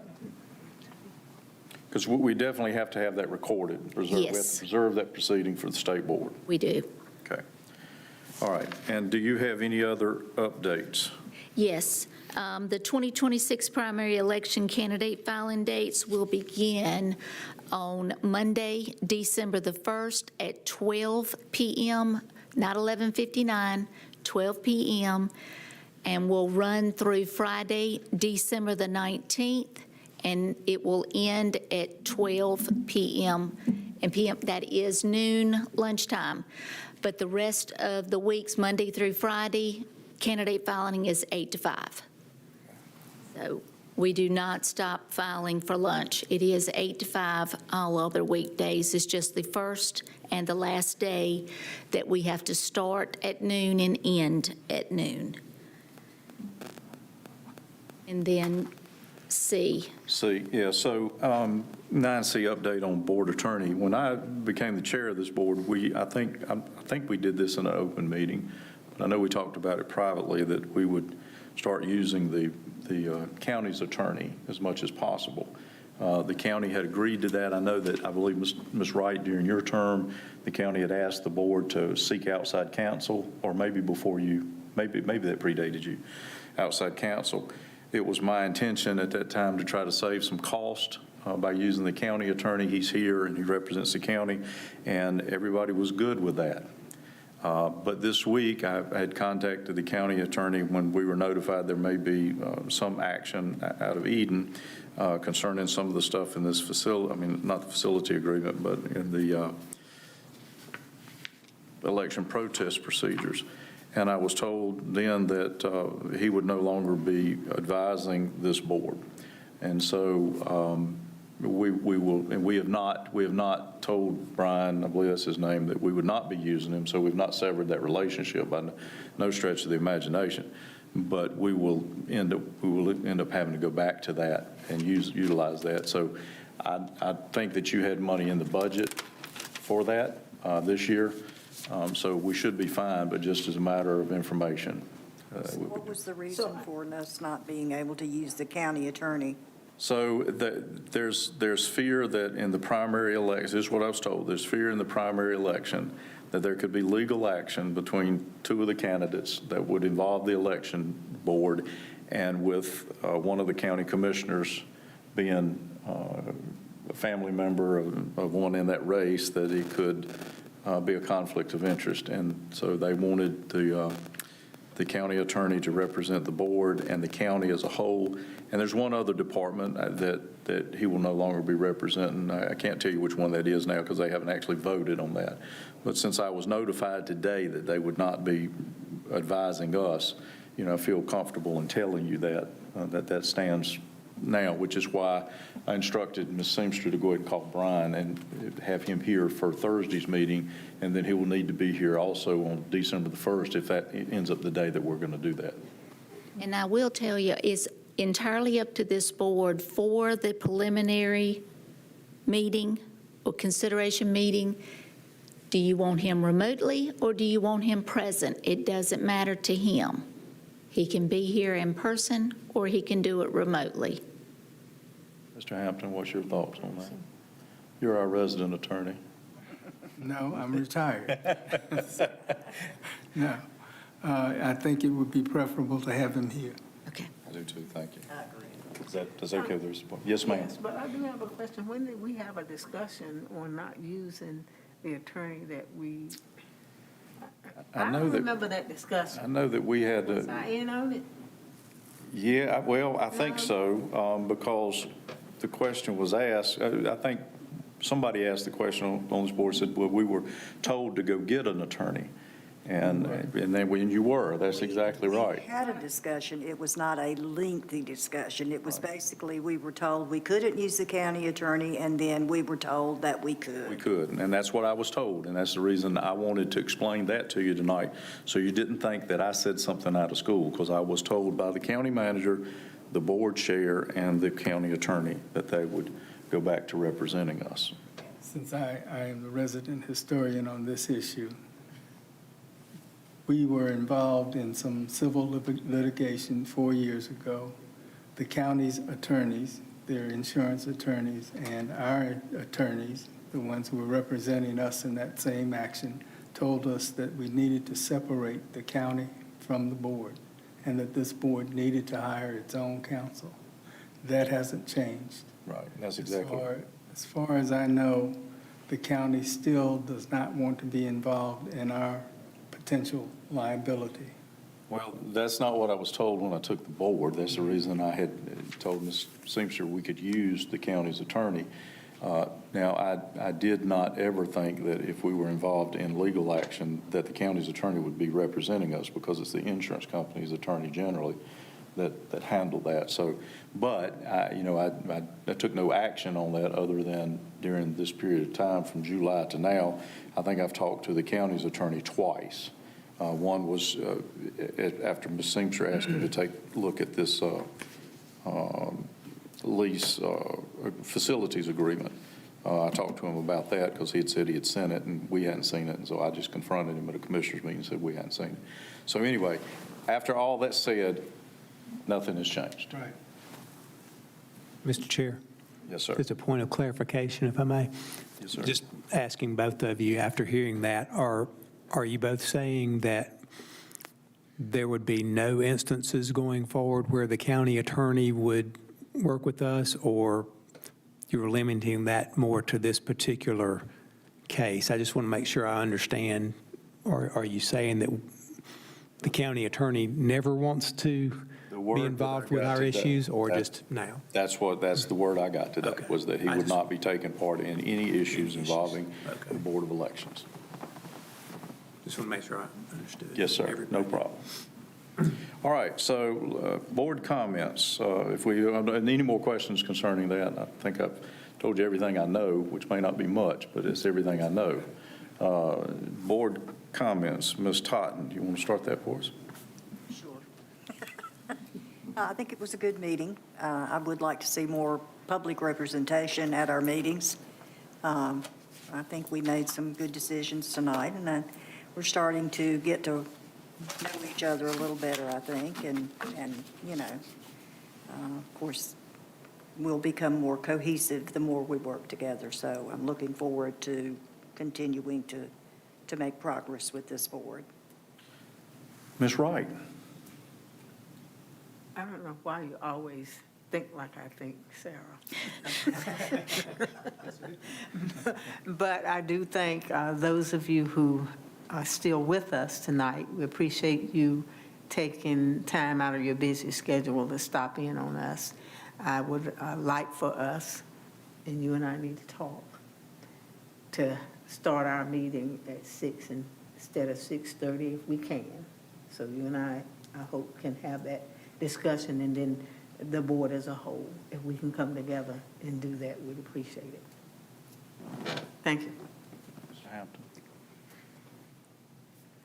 Because we definitely have to have that recorded. We have Yes. to preserve that proceeding for the state board. We do. Okay. All right, and do you have any other updates? Yes, the 2026 primary election candidate filing dates will begin on Monday, December the 1st at 12 p.m., not 11:59, 12 p.m., and will run through Friday, December the 19th, and it will end at 12 p.m. And that is noon lunchtime. But the rest of the weeks, Monday through Friday, candidate filing is 8 to 5. So we do not stop filing for lunch. It is 8 to 5 all other weekdays. It's just the first and the last day that we have to start at noon and end at noon. And then C. Yeah, so 9C update on board attorney. When I became the chair of this board, I think we did this in an open meeting, but I know we talked about it privately, that we would start using the county's attorney as much as possible. The county had agreed to that. I know that, I believe, Ms. Wright, during your term, the county had asked the board to seek outside counsel, or maybe before you, maybe that predated you, outside counsel. It was my intention at that time to try to save some cost by using the county attorney. He's here and he represents the county, and everybody was good with that. But this week, I had contacted the county attorney when we were notified there may be some action out of Eden concerning some of the stuff in this facility, I mean, not the facility agreement, but in the election protest procedures. And I was told then that he would no longer be advising this board. And so we will, and we have not told Brian, I believe that's his name, that we would not be using him, so we've not severed that relationship by no stretch of the imagination. But we will end up having to go back to that and utilize that. So I think that you had money in the budget for that this year, so we should be fine, but just as a matter of information. What was the reason for us not being able to use the county attorney? So there's fear that in the primary election, this is what I was told, there's fear in the primary election that there could be legal action between two of the candidates that would involve the election board, and with one of the county commissioners being a family member of one in that race, that it could be a conflict of interest. And so they wanted the county attorney to represent the board and the county as a whole. And there's one other department that he will no longer be representing. I can't tell you which one that is now because they haven't actually voted on that. But since I was notified today that they would not be advising us, I feel comfortable in telling you that that stands now, which is why I instructed Ms. Seamster to go ahead and call Brian and have him here for Thursday's meeting, and then he will need to be here also on December the 1st if that ends up the day that we're going to do that. And I will tell you, it's entirely up to this board for the preliminary meeting or consideration meeting. Do you want him remotely or do you want him present? It doesn't matter to him. He can be here in person or he can do it remotely. Mr. Hampton, what's your thoughts on that? You're our resident attorney. No, I'm retired. No, I think it would be preferable to have him here. Okay. I do too, thank you. I agree. Is that okay with the response? Yes, ma'am. Yes, but I do have a question. When did we have a discussion on not using the attorney that we? I know don't that- remember that discussion. I know that we had Was to, I in on it? yeah, well, I think so, because the question was asked, I think somebody asked the question on this board, said, well, we were told to go get an attorney. And then when you were, that's exactly right. We had a discussion. It was not a lengthy discussion. It was basically, we were told we couldn't use the county attorney, and then we were told that we could. We could, and that's what I was told, and that's the reason I wanted to explain that to you tonight, so you didn't think that I said something out of school, because I was told by the county manager, the board chair, and the county attorney that they would go back to representing us. Since I am the resident historian on this issue, we were involved in some civil litigation 4 years ago. The county's attorneys, their insurance attorneys, and our attorneys, the ones who were representing us in that same action, told us that we needed to separate the county from the board and that this board needed to hire its own counsel. That hasn't changed. Right, that's exactly right. As far as I know, the county still does not want to be involved in our potential liability. Well, that's not what I was told when I took the board. That's the reason I had told Ms. Seamster we could use the county's attorney. Now, I did not ever think that if we were involved in legal action that the county's attorney would be representing us, because it's the insurance company's attorney generally that handled that. So, but I took no action on that other than during this period of time from July to now. I think I've talked to the county's attorney twice. One was after Ms. Seamster asked me to take a look at this lease facilities agreement. I talked to him about that because he had said he had sent it and we hadn't seen it. And so I just confronted him at a commissioners meeting and said we hadn't seen it. So anyway, after all that said, nothing has changed. Right. Mr. Chair, Yes, sir. just a point of clarification, if I may. Yes, sir. Just asking both of you, after hearing that, are you both saying that there would be no instances going forward where the county attorney would work with us, or you're limiting that more to this particular case? I just want to make sure I understand. Or are you saying that the county attorney never wants to be involved with our issues, or just now? That's the word I got today, Okay. was that he would not be taking part in any issues involving the Board of Elections. Just want to make sure I understood. Yes, sir. No problem. All right, so board comments. If we have any more questions concerning that, I think I've told you everything I know, which may not be much, but it's everything I know. Board comments, Ms. Totten, you want to start that for us? Sure. I think it was a good meeting. I would like to see more public representation at our meetings. I think we made some good decisions tonight, and we're starting to get to know each other a little better, I think, and you know, of course, we'll become more cohesive the more we work together. So I'm looking forward to continuing to make progress with this board. Ms. Wright? I don't know why you always think like I think, Sarah. But I do thank those of you who are still with us tonight. We appreciate you taking time out of your busy schedule to stop in on us. I would like for us, and you and I need to talk, to start our meeting at 6 instead of 6:30 if we can. So you and I hope, can have that discussion, and then the board as a whole, if we can come together and do that, we'd appreciate it. Thank you. Mr. Hampton?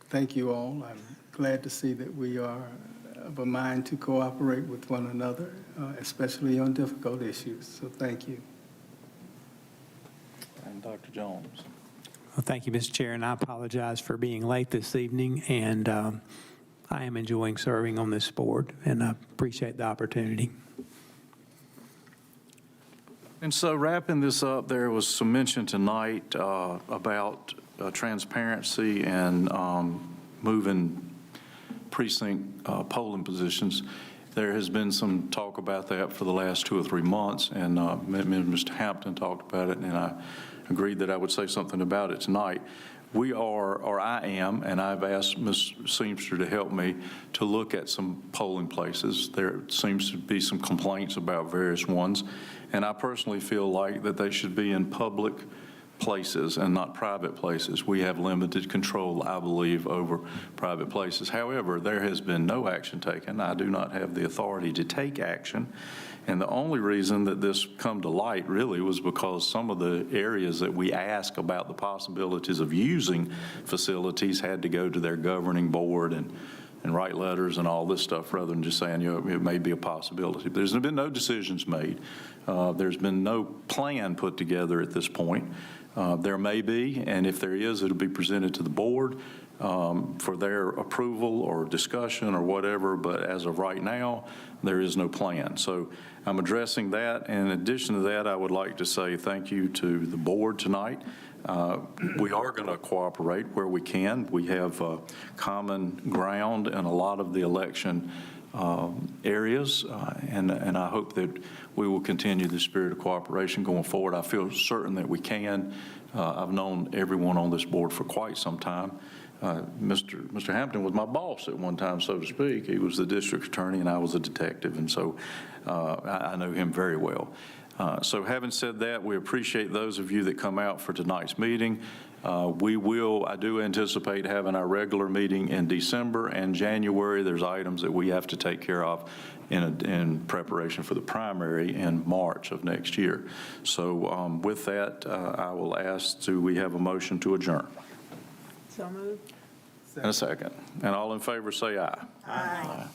Thank you all. I'm glad to see that we are of a mind to cooperate with one another, especially on difficult issues. So thank you. And Dr. Jones? Well, thank you, Mr. Chair, and I apologize for being late this evening, and I am enjoying serving on this board, and I appreciate the opportunity. And so wrapping this up, there was some mention tonight about transparency and moving precinct polling positions. There has been some talk about that for the last 2 or 3 months, and Mr. Hampton talked about it, and I agreed that I would say something about it tonight. We are, or I am, and I've asked Ms. Seamster to help me to look at some polling places. There seems to be some complaints about various ones, and I personally feel like that they should be in public places and not private places. We have limited control, I believe, over private places. However, there has been no action taken. I do not have the authority to take action. And the only reason that this come to light really was because some of the areas that we ask about the possibilities of using facilities had to go to their governing board and write letters and all this stuff rather than just saying, you know, it may be a possibility. There's been no decisions made. There's been no plan put together at this point. There may be, and if there is, it'll be presented to the board for their approval or discussion or whatever, but as of right now, there is no plan. So I'm addressing that. In addition to that, I would like to say thank you to the board tonight. We are going to cooperate where we can. We have common ground in a lot of the election areas, and I hope that we will continue the spirit of cooperation going forward. I feel certain that we can. I've known everyone on this board for quite some time. Mr. Hampton was my boss at one time, so to speak. He was the district attorney, and I was a detective, and so I know him very well. So having said that, we appreciate those of you that come out for tonight's meeting. I do anticipate having our regular meeting in December and January. There's items that we have to take care of in preparation for the primary in March of next year. So with that, I will ask, do we have a motion to adjourn? So moved. And a second. And all in favor say aye. Aye.